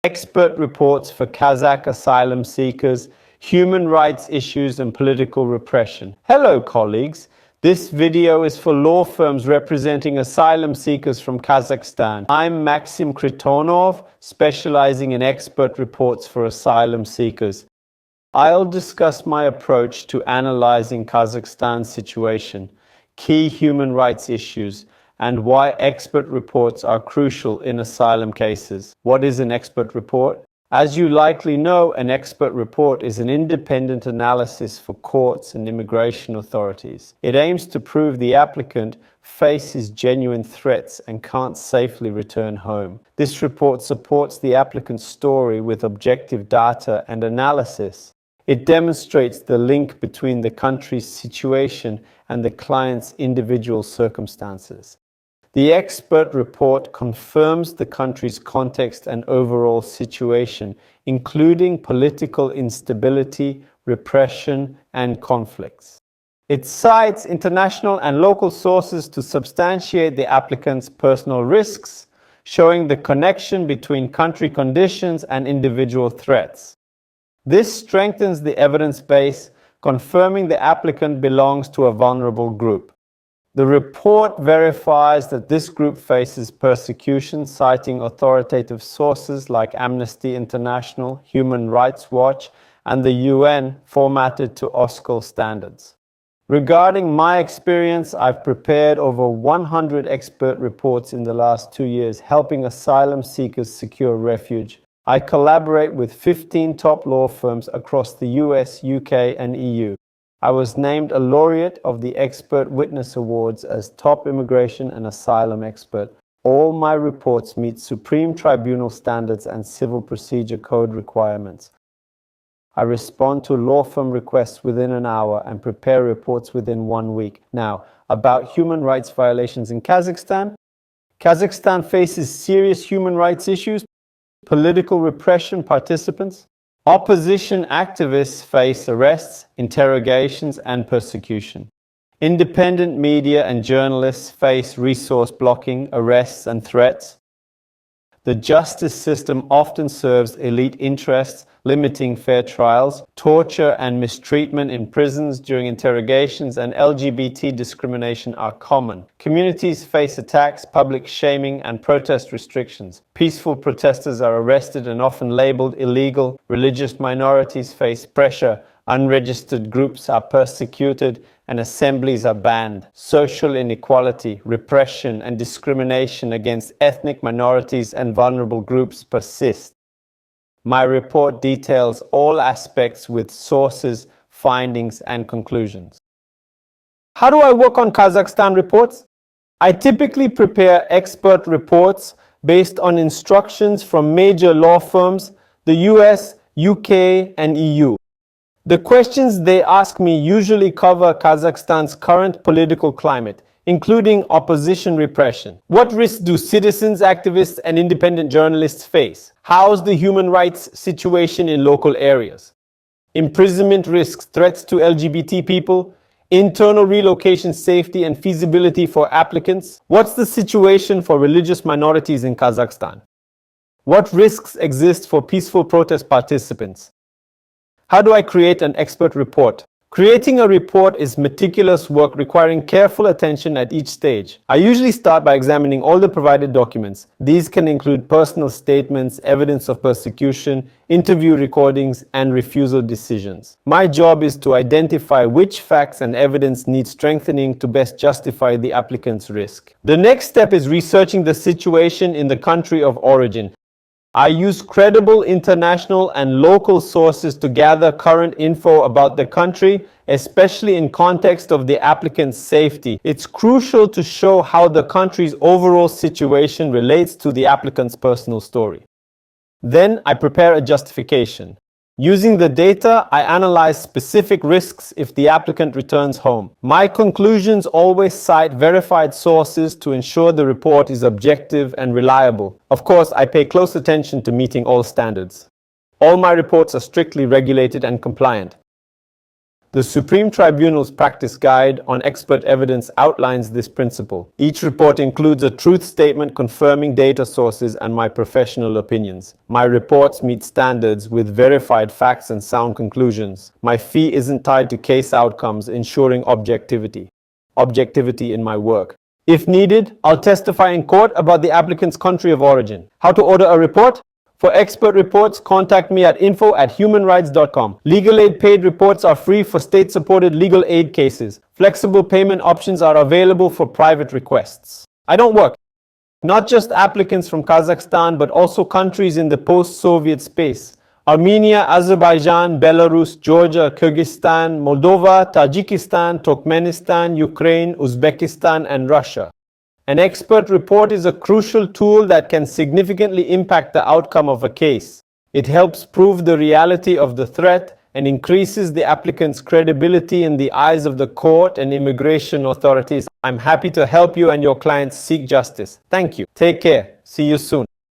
expert reports for Kazakh asylum seekers, human rights issues and political repression. Hello colleagues, this video is for law firms representing asylum seekers from Kazakhstan. I'm Maxim Kritonov, specializing in expert reports for asylum seekers. I'll discuss my approach to analyzing Kazakhstan's situation, key human rights issues, and why expert reports are crucial in asylum cases. What is an expert report? As you likely know, an expert report is an independent analysis for courts and immigration authorities. It aims to prove the applicant faces genuine threats and can't safely return home. This report supports the applicant's story with objective data and analysis. It demonstrates the link between the country's situation and the client's individual circumstances. The expert report confirms the country's context and overall situation, including political instability, repression, and conflicts. It cites international and local sources to substantiate the applicant's personal risks, showing the connection between country conditions and individual threats. This strengthens the evidence base, confirming the applicant belongs to a vulnerable group. The report verifies that this group faces persecution, citing authoritative sources like Amnesty International, Human Rights Watch, and the UN, formatted to OSCE standards. Regarding my experience, I've prepared over 100 expert reports in the last 2 years, helping asylum seekers secure refuge. I collaborate with 15 top law firms across the US, UK, and EU. I was named a laureate of the Expert Witness Awards as top immigration and asylum expert. All my reports meet Supreme Tribunal standards and Civil Procedure Code requirements. I respond to law firm requests within an hour and prepare reports within 1 week. Now, about human rights violations in Kazakhstan. Kazakhstan faces serious human rights issues. Political repression participants. Opposition activists face arrests, interrogations, and persecution. Independent media and journalists face resource blocking, arrests, and threats. The justice system often serves elite interests, limiting fair trials. Torture and mistreatment in prisons during interrogations and LGBT discrimination are common. Communities face attacks, public shaming, and protest restrictions. Peaceful protesters are arrested and often labeled illegal. Religious minorities face pressure. Unregistered groups are persecuted and assemblies are banned. Social inequality, repression, and discrimination against ethnic minorities and vulnerable groups persist. My report details all aspects with sources, findings, and conclusions. How do I work on Kazakhstan reports? I typically prepare expert reports based on instructions from major law firms, the US, UK, and EU. The questions they ask me usually cover Kazakhstan's current political climate, including opposition repression. What risks do citizens, activists, and independent journalists face? How's the human rights situation in local areas? Imprisonment risks, threats to LGBT people, internal relocation safety and feasibility for applicants. What's the situation for religious minorities in Kazakhstan? What risks exist for peaceful protest participants? How do I create an expert report? Creating a report is meticulous work requiring careful attention at each stage. I usually start by examining all the provided documents. These can include personal statements, evidence of persecution, interview recordings, and refusal decisions. My job is to identify which facts and evidence need strengthening to best justify the applicant's risk. The next step is researching the situation in the country of origin. I use credible international and local sources to gather current info about the country, especially in context of the applicant's safety. It's crucial to show how the country's overall situation relates to the applicant's personal story. Then I prepare a justification. Using the data, I analyze specific risks if the applicant returns home. My conclusions always cite verified sources to ensure the report is objective and reliable. Of course, I pay close attention to meeting all standards. All my reports are strictly regulated and compliant. The Supreme Tribunal's Practice Guide on Expert Evidence outlines this principle. Each report includes a truth statement confirming data sources and my professional opinions. My reports meet standards with verified facts and sound conclusions. My fee isn't tied to case outcomes, ensuring objectivity in my work. If needed, I'll testify in court about the applicant's country of origin. How to order a report? For expert reports, contact me at info@humanrights.com. Legal aid paid reports are free for state-supported legal aid cases. Flexible payment options are available for private requests. I don't work. Not just applicants from Kazakhstan, but also countries in the post-Soviet space. Armenia, Azerbaijan, Belarus, Georgia, Kyrgyzstan, Moldova, Tajikistan, Turkmenistan, Ukraine, Uzbekistan, and Russia. An expert report is a crucial tool that can significantly impact the outcome of a case. It helps prove the reality of the threat and increases the applicant's credibility in the eyes of the court and immigration authorities. I'm happy to help you and your clients seek justice. Thank you. Take care. See you soon.